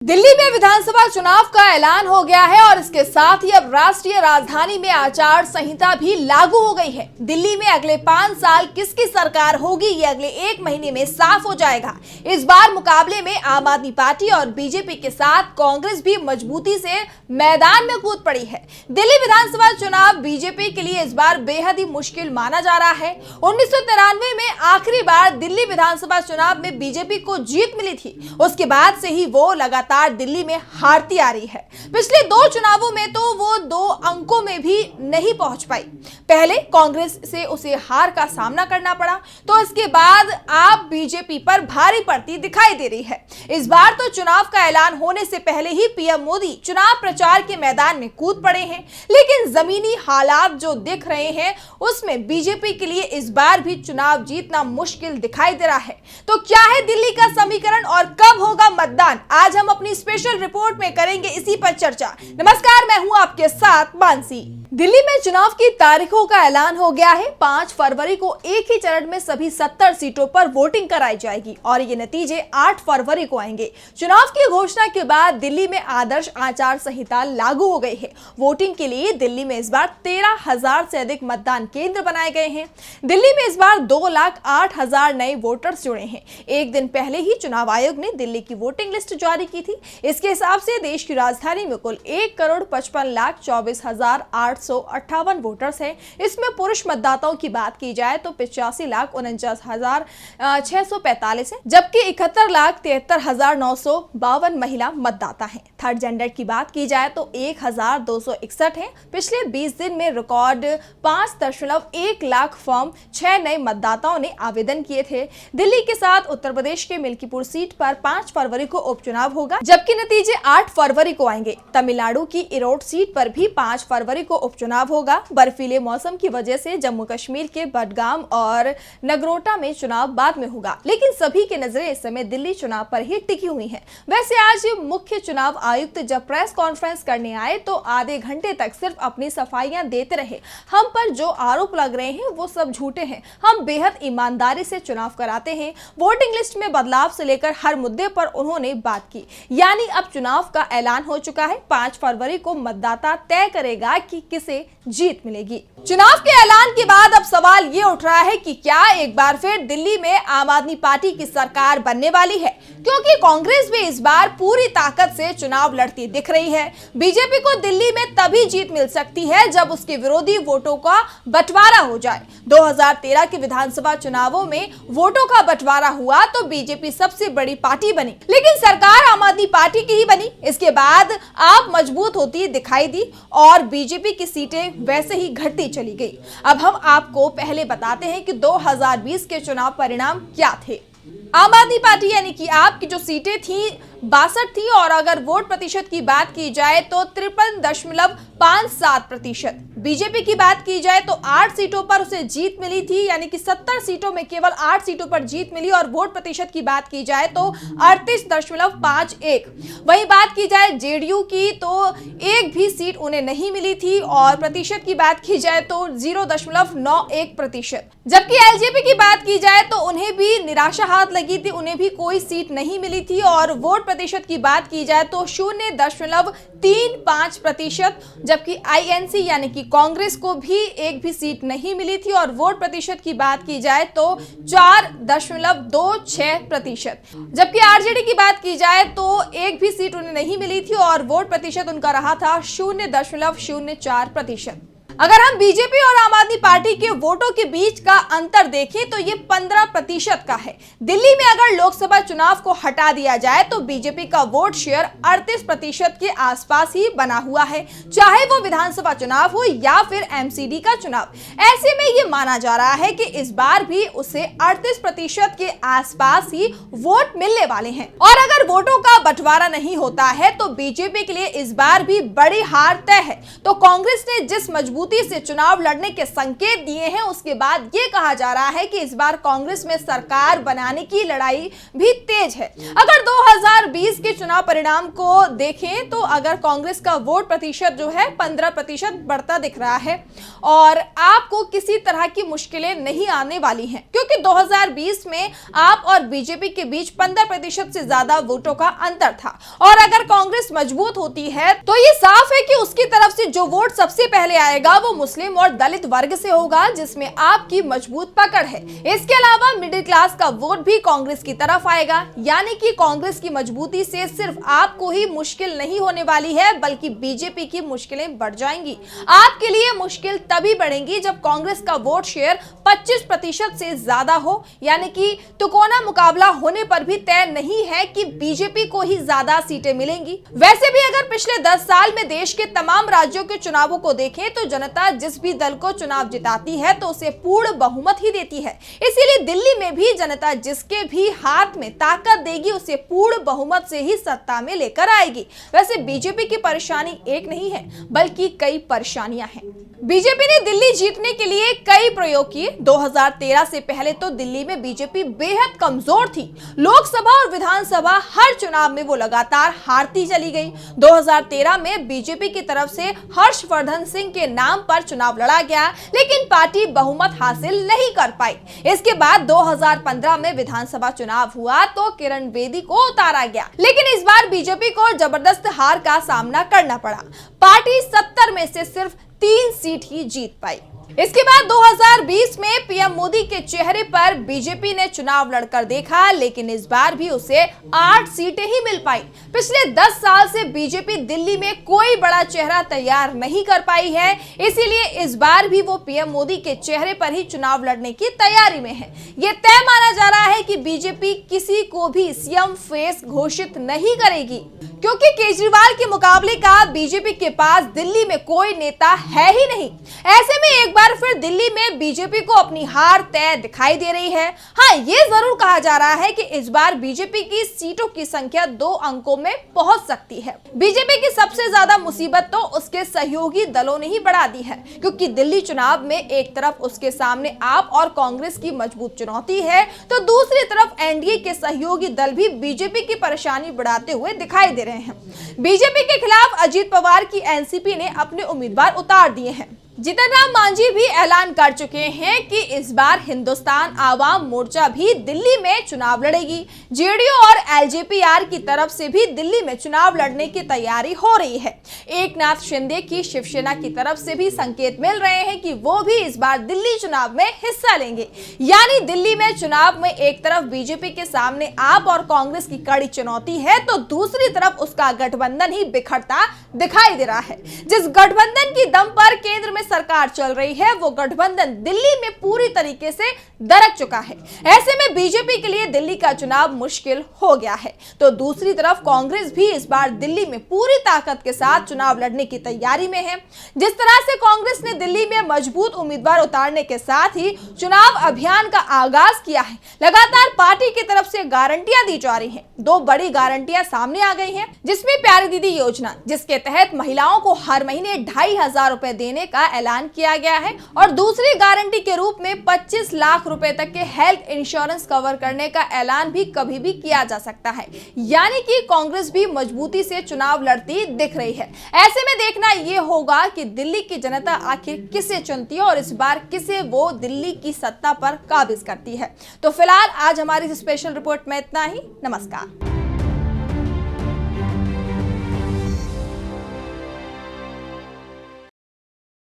दिल्ली में विधानसभा चुनाव का ऐलान हो गया है और इसके साथ ही अब राष्ट्रीय राजधानी में आचार संहिता भी लागू हो गई है। दिल्ली में अगले 5 साल किसकी सरकार होगी ये अगले 1 महीने में साफ हो जाएगा। इस बार मुकाबले में आम आदमी पार्टी और बीजेपी के साथ कांग्रेस भी मजबूती से मैदान में कूद पड़ी है। दिल्ली विधानसभा चुनाव बीजेपी के लिए इस बार बेहद ही मुश्किल माना जा रहा है। 1993 में आखिरी बार दिल्ली विधानसभा चुनाव में बीजेपी को जीत मिली थी। उसके बाद से ही वो लगातार दिल्ली में हारती आ रही है। पिछले 2 चुनावों में तो वो 2 अंकों में भी नहीं पहुंच पाई। पहले कांग्रेस से उसे हार का सामना करना पड़ा, तो इसके बाद आप बीजेपी पर भारी पड़ती दिखाई दे रही है। इस बार तो चुनाव का ऐलान होने से पहले ही पीएम मोदी चुनाव प्रचार के मैदान में कूद पड़े हैं, लेकिन जमीनी हालात जो दिख रहे हैं उसमें बीजेपी के लिए इस बार भी चुनाव जीतना मुश्किल दिखाई दे रहा है। तो क्या है दिल्ली का समीकरण और कब होगा मतदान, आज हम अपनी स्पेशल रिपोर्ट में करेंगे इसी पर चर्चा। नमस्कार, मैं हूं आपके साथ मानसी। दिल्ली में चुनाव की तारीखों का ऐलान हो गया है। 5 फरवरी को एक ही चरण में सभी 70 सीटों पर वोटिंग कराई जाएगी और ये नतीजे 8 फरवरी को आएंगे। चुनाव की घोषणा के बाद दिल्ली में आदर्श आचार संहिता लागू हो गई है। वोटिंग के लिए दिल्ली में इस बार 13,000 से अधिक मतदान केंद्र बनाए गए हैं। दिल्ली में इस बार 2,08,000 नए वोटर्स जुड़े हैं। एक दिन पहले ही चुनाव आयोग ने दिल्ली की वोटिंग लिस्ट जारी की थी। इसके हिसाब से देश की राजधानी में कुल 1,55,24,858 वोटर्स हैं। इसमें पुरुष मतदाताओं की बात की जाए तो 85,49,645 है, जबकि 71,73,952 महिला मतदाता हैं। थर्ड जेंडर की बात की जाए तो 1,261 है। पिछले 20 दिन में रिकॉर्ड 5.1 लाख फॉर्म 6 नए मतदाताओं ने आवेदन किए थे। दिल्ली के साथ उत्तर प्रदेश के मिल्कीपुर सीट पर 5 फरवरी को उपचुनाव होगा, जबकि नतीजे 8 फरवरी को आएंगे। तमिलनाडु की इरोड सीट पर भी 5 फरवरी को उपचुनाव होगा। बर्फीले मौसम की वजह से जम्मू कश्मीर के बडगाम और नगरोटा में चुनाव बाद में होगा, लेकिन सभी की नजरें इस समय दिल्ली चुनाव पर ही टिकी हुई हैं। वैसे आज मुख्य चुनाव आयुक्त जब प्रेस कॉन्फ्रेंस करने आए तो आधे घंटे तक सिर्फ अपनी सफाइयां देते रहे। हम पर जो आरोप लग रहे हैं वो सब झूठे हैं। हम बेहद ईमानदारी से चुनाव कराते हैं। वोटिंग लिस्ट में बदलाव से लेकर हर मुद्दे पर उन्होंने बात की। यानी अब चुनाव का ऐलान हो चुका है। 5 फरवरी को मतदाता तय करेगा कि किसे जीत मिलेगी। चुनाव के ऐलान के बाद अब सवाल ये उठ रहा है कि क्या एक बार फिर दिल्ली में आम आदमी पार्टी की सरकार बनने वाली है, क्योंकि कांग्रेस भी इस बार पूरी ताकत से चुनाव लड़ती दिख रही है। बीजेपी को दिल्ली में तभी जीत मिल सकती है जब उसके विरोधी वोटों का बंटवारा हो जाए। 2013 के विधानसभा चुनावों में वोटों का बंटवारा हुआ तो बीजेपी सबसे बड़ी पार्टी बनी, लेकिन सरकार आम आदमी पार्टी की ही बनी। इसके बाद आप मजबूत होती दिखाई दी और बीजेपी की सीटें वैसे ही घटती चली गई। अब हम आपको पहले बताते हैं कि 2020 के चुनाव परिणाम क्या थे। आम आदमी पार्टी यानी कि आपकी जो सीटें थी 62 थी और अगर वोट प्रतिशत की बात की जाए तो 53.57%। बीजेपी की बात की जाए तो 8 सीटों पर उसे जीत मिली थी, यानी कि 70 सीटों में केवल 8 सीटों पर जीत मिली। और वोट प्रतिशत की बात की जाए तो 38.51। वही बात की जाए जेडीयू की तो एक भी सीट उन्हें नहीं मिली थी और प्रतिशत की बात की जाए तो 0.91%। जबकि एलजेपी की बात की जाए तो उन्हें भी निराशा हाथ लगी थी, उन्हें भी कोई सीट नहीं मिली थी। और वोट प्रतिशत की बात की जाए तो 0.35%, जबकि आईएनसी यानी कि कांग्रेस को भी एक भी सीट नहीं मिली थी। और वोट प्रतिशत की बात की जाए तो 4.26%, जबकि आरजेडी की बात की जाए तो एक भी सीट उन्हें नहीं मिली थी और वोट प्रतिशत उनका रहा था 0.04%। अगर हम बीजेपी और आम आदमी पार्टी के वोटों के बीच का अंतर देखें तो ये 15% का है। दिल्ली में अगर लोकसभा चुनाव को हटा दिया जाए तो बीजेपी का वोट शेयर 38% के आसपास ही बना हुआ है, चाहे वो विधानसभा चुनाव हो या फिर एमसीडी का चुनाव। ऐसे में ये माना जा रहा है कि इस बार भी उसे 38% के आसपास ही वोट मिलने वाले हैं। और अगर वोटों का बंटवारा नहीं होता है तो बीजेपी के लिए इस बार भी बड़ी हार तय है। तो कांग्रेस ने जिस मजबूत मजबूती से चुनाव लड़ने के संकेत दिए हैं। उसके बाद ये कहा जा रहा है कि इस बार कांग्रेस में सरकार बनाने की लड़ाई भी तेज है। अगर 2020 के चुनाव परिणाम को देखें तो अगर कांग्रेस का वोट प्रतिशत जो है 15% बढ़ता दिख रहा है और आपको किसी तरह की मुश्किलें नहीं आने वाली हैं, क्योंकि 2020 में आप और बीजेपी के बीच 15% से ज्यादा वोटों का अंतर था। और अगर कांग्रेस मजबूत होती है तो ये साफ है कि उसकी तरफ से जो वोट सबसे पहले आएगा वो मुस्लिम और दलित वर्ग से होगा, जिसमें आपकी मजबूत पकड़ है। इसके अलावा मिडिल क्लास का वोट भी कांग्रेस की तरफ आएगा, यानी कि कांग्रेस की मजबूती से सिर्फ आपको ही मुश्किल नहीं होने वाली है बल्कि बीजेपी की मुश्किलें बढ़ जाएंगी। आपके लिए मुश्किल तभी बढ़ेंगी जब कांग्रेस का वोट शेयर 25% से ज्यादा हो, यानी कि तिकोना मुकाबला होने पर भी तय नहीं है कि बीजेपी को ही ज्यादा सीटें मिलेंगी। वैसे भी अगर पिछले 10 साल में देश के तमाम राज्यों के चुनावों को देखें तो जनता जिस भी दल को चुनाव जिताती है तो उसे पूर्ण बहुमत ही देती है। इसीलिए दिल्ली में भी जनता जिसके भी हाथ में ताकत देगी उसे पूर्ण बहुमत से ही सत्ता में लेकर आएगी। वैसे बीजेपी की परेशानी एक नहीं है बल्कि कई परेशानियां हैं। बीजेपी ने दिल्ली जीतने के लिए कई प्रयोग किए। 2013 से पहले तो दिल्ली में बीजेपी बेहद कमजोर थी। लोकसभा और विधानसभा हर चुनाव में वो लगातार हारती चली गई। 2013 में बीजेपी की तरफ से हर्षवर्धन सिंह के नाम पर चुनाव लड़ा गया, लेकिन पार्टी बहुमत हासिल नहीं कर पाई। इसके बाद 2015 में विधानसभा चुनाव हुआ तो किरण बेदी को उतारा गया, लेकिन इस बार बीजेपी को जबरदस्त हार का सामना करना पड़ा। पार्टी 70 में से सिर्फ 3 सीट ही जीत पाई। इसके बाद 2020 में पीएम मोदी के चेहरे पर बीजेपी ने चुनाव लड़कर देखा, लेकिन इस बार भी उसे 8 सीटें ही मिल पाई। पिछले 10 साल से बीजेपी दिल्ली में कोई बड़ा चेहरा तैयार नहीं कर पाई है, इसीलिए इस बार भी वो पीएम मोदी के चेहरे पर ही चुनाव लड़ने की तैयारी में है। ये तय माना जा रहा है कि बीजेपी किसी को भी सीएम फेस घोषित नहीं करेगी, क्योंकि केजरीवाल के मुकाबले का बीजेपी के पास दिल्ली में कोई नेता है ही नहीं। ऐसे में एक बार फिर दिल्ली में बीजेपी को अपनी हार तय दिखाई दे रही है। हाँ, ये जरूर कहा जा रहा है कि इस बार बीजेपी की सीटों की संख्या 2 अंकों में पहुंच सकती है। बीजेपी की सबसे ज्यादा मुसीबत तो उसके सहयोगी दलों ने ही बढ़ा दी है, क्योंकि दिल्ली चुनाव में एक तरफ उसके सामने आप और कांग्रेस की मजबूत चुनौती है तो दूसरी तरफ एनडीए के सहयोगी दल भी बीजेपी की परेशानी बढ़ाते हुए दिखाई दे रहे हैं। बीजेपी के खिलाफ अजीत पवार की एनसीपी ने अपने उम्मीदवार उतार दिए हैं। जीतन राम मांझी भी ऐलान कर चुके हैं कि इस बार हिंदुस्तान आवाम मोर्चा भी दिल्ली में चुनाव लड़ेगी। जेडीयू और एलजेपीआर की तरफ से भी दिल्ली में चुनाव लड़ने की तैयारी हो रही है। एकनाथ शिंदे की शिवसेना की तरफ से भी संकेत मिल रहे हैं कि वो भी इस बार दिल्ली चुनाव में हिस्सा लेंगे। यानी दिल्ली में चुनाव में एक तरफ बीजेपी के सामने आप और कांग्रेस की कड़ी चुनौती है तो दूसरी तरफ उसका गठबंधन ही बिखरता दिखाई दे रहा है। जिस गठबंधन की दम पर केंद्र में सरकार चल रही है वो गठबंधन दिल्ली में पूरी तरीके से दरक चुका है। ऐसे में बीजेपी के लिए दिल्ली का चुनाव मुश्किल हो गया है। तो दूसरी तरफ कांग्रेस भी इस बार दिल्ली में पूरी ताकत के साथ चुनाव लड़ने की तैयारी में है। जिस तरह से कांग्रेस ने दिल्ली में मजबूत उम्मीदवार उतारने के साथ ही चुनाव अभियान का आगाज किया है, लगातार पार्टी की तरफ से गारंटियां दी जा रही हैं। 2 बड़ी गारंटियां सामने आ गई हैं, जिसमें प्यारी दीदी योजना, जिसके तहत महिलाओं को हर महीने 2,500 रुपए देने का ऐलान किया गया है, और दूसरी गारंटी के रूप में 25 लाख रुपए तक के हेल्थ इंश्योरेंस कवर करने का ऐलान भी कभी भी किया जा सकता है। यानी कि कांग्रेस भी मजबूती से चुनाव लड़ती दिख रही है। ऐसे में देखना यह होगा कि दिल्ली की जनता आखिर किसे चुनती है और इस बार किसे वो दिल्ली की सत्ता पर काबिज करती है। तो फिलहाल आज हमारी स्पेशल रिपोर्ट में इतना ही। नमस्कार।